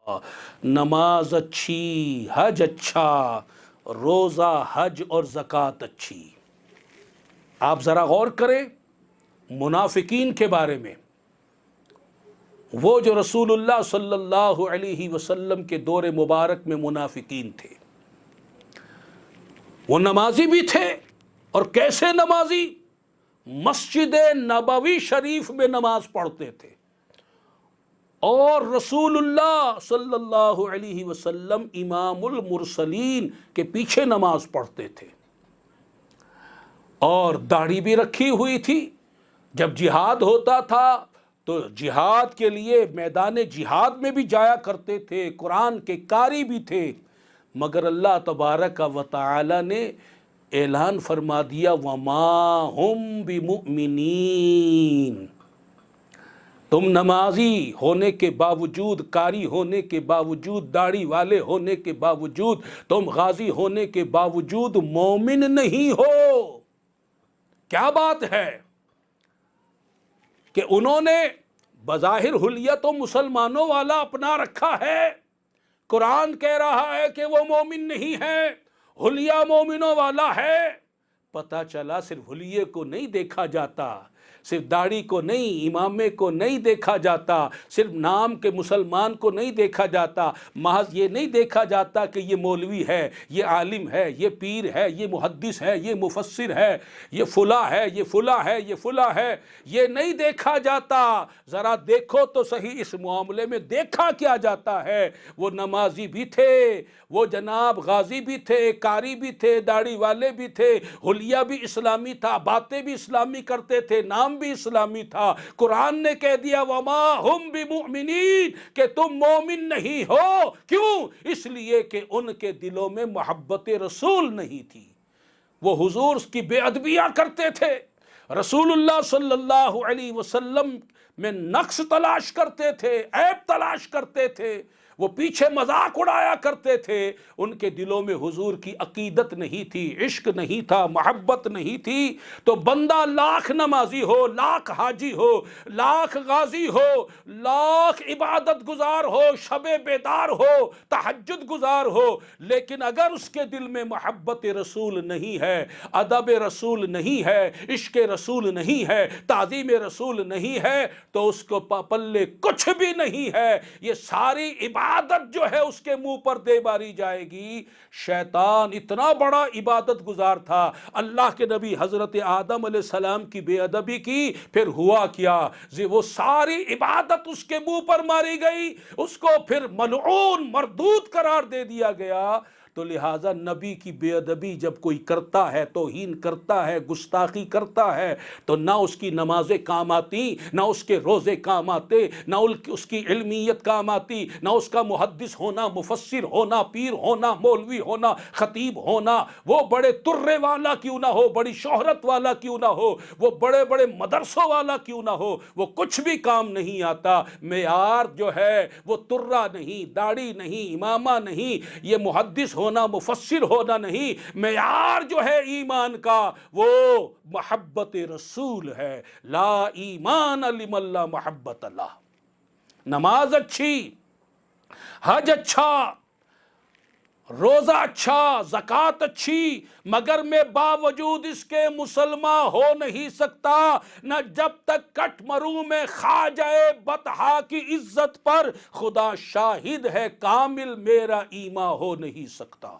نماز اچھی، حج اچھا، روزہ حج اور زکوٰۃ اچھی۔ آپ ذرا غور کریں منافقین کے بارے میں، وہ جو رسول اللہ صلی اللہ علیہ وسلم کے دور مبارک میں منافقین تھے، وہ نمازی بھی تھے، اور کیسے نمازی؟ مسجد نبوی شریف میں نماز پڑھتے تھے، اور رسول اللہ صلی اللہ علیہ وسلم امام المرسلین کے پیچھے نماز پڑھتے تھے، اور داڑھی بھی رکھی ہوئی تھی۔ جب جہاد ہوتا تھا تو جہاد کے لیے میدان جہاد میں بھی جایا کرتے تھے، قرآن کے قاری بھی تھے، مگر اللہ تبارک و تعالی نے اعلان فرما دیا وَمَا هُمْ بِمُؤْمِنِينَ، تم نمازی ہونے کے باوجود، قاری ہونے کے باوجود، داڑھی والے ہونے کے باوجود، تم غازی ہونے کے باوجود مومن نہیں ہو۔ کیا بات ہے کہ انہوں نے بظاہر حلیہ تو مسلمانوں والا اپنا رکھا ہے، قرآن کہہ رہا ہے کہ وہ مومن نہیں ہے، حلیہ مومنوں والا ہے۔ پتہ چلا صرف حلیے کو نہیں دیکھا جاتا، صرف داڑھی کو نہیں، امامے کو نہیں دیکھا جاتا، صرف نام کے مسلمان کو نہیں دیکھا جاتا، محض یہ نہیں دیکھا جاتا کہ یہ مولوی ہے، یہ عالم ہے، یہ پیر ہے، یہ محدث ہے، یہ مفسر ہے، یہ فلاں ہے، یہ فلاں ہے، یہ فلاں ہے، یہ نہیں دیکھا جاتا۔ ذرا دیکھو تو صحیح اس معاملے میں دیکھا کیا جاتا ہے۔ وہ نمازی بھی تھے، وہ جناب غازی بھی تھے، قاری بھی تھے، داڑھی والے بھی تھے، حلیہ بھی اسلامی تھا، باتیں بھی اسلامی کرتے تھے، نام بھی اسلامی تھا۔ قرآن نے کہہ دیا وَمَا هُمْ بِمُؤْمِنِينَ کہ تم مومن نہیں ہو۔ کیوں؟ اس لیے کہ ان کے دلوں میں محبت رسول نہیں تھی، وہ حضور کی بے ادبیاں کرتے تھے، رسول اللہ صلی اللہ علیہ وسلم میں نقص تلاش کرتے تھے، عیب تلاش کرتے تھے، وہ پیچھے مذاق اڑایا کرتے تھے۔ ان کے دلوں میں حضور کی عقیدت نہیں تھی، عشق نہیں تھا، محبت نہیں تھی۔ تو بندہ لاکھ نمازی ہو، لاکھ حاجی ہو، لاکھ غازی ہو، لاکھ عبادت گزار ہو، شب بیدار ہو، تہجد گزار ہو، لیکن اگر اس کے دل میں محبت رسول نہیں ہے، ادب رسول نہیں ہے، عشق رسول نہیں ہے، تعظیم رسول نہیں ہے، تو اس کو پلے کچھ بھی نہیں ہے۔ یہ ساری عبادت جو ہے اس کے منہ پر دے باری جائے گی۔ شیطان اتنا بڑا عبادت گزار تھا، اللہ کے نبی حضرت آدم علیہ السلام کی بے ادبی کی، پھر ہوا کیا؟ وہ ساری عبادت اس کے منہ پر ماری گئی، اس کو پھر ملعون مردود قرار دے دیا گیا۔ تو لہٰذا نبی کی بے ادبی جب کوئی کرتا ہے، توہین کرتا ہے، گستاخی کرتا ہے، تو نہ اس کی نمازیں کام آتی، نہ اس کے روزے کام آتے، نہ اس کی علمیت کام آتی، نہ اس کا محدث ہونا، مفسر ہونا، پیر ہونا، مولوی ہونا، خطیب ہونا، وہ بڑے ترے والا کیوں نہ ہو، بڑی شہرت والا کیوں نہ ہو، وہ بڑے بڑے مدرسوں والا کیوں نہ ہو، وہ کچھ بھی کام نہیں آتا۔ معیار جو ہے وہ ترہ نہیں، داڑھی نہیں، امامہ نہیں، یہ محدث ہونا، مفسر ہونا نہیں، معیار جو ہے ایمان کا وہ محبت رسول ہے۔ لا ایمان لمن لا محبت اللہ۔ نماز اچھی، حج اچھا، روزہ اچھا، زکوٰۃ اچھی، مگر میں باوجود اس کے مسلمان ہو نہیں سکتا، نہ جب تک کٹ مروں میں خواجہ بطحا کی عزت پر خدا شاہد ہے کامل میرا ایمان ہو نہیں سکتا۔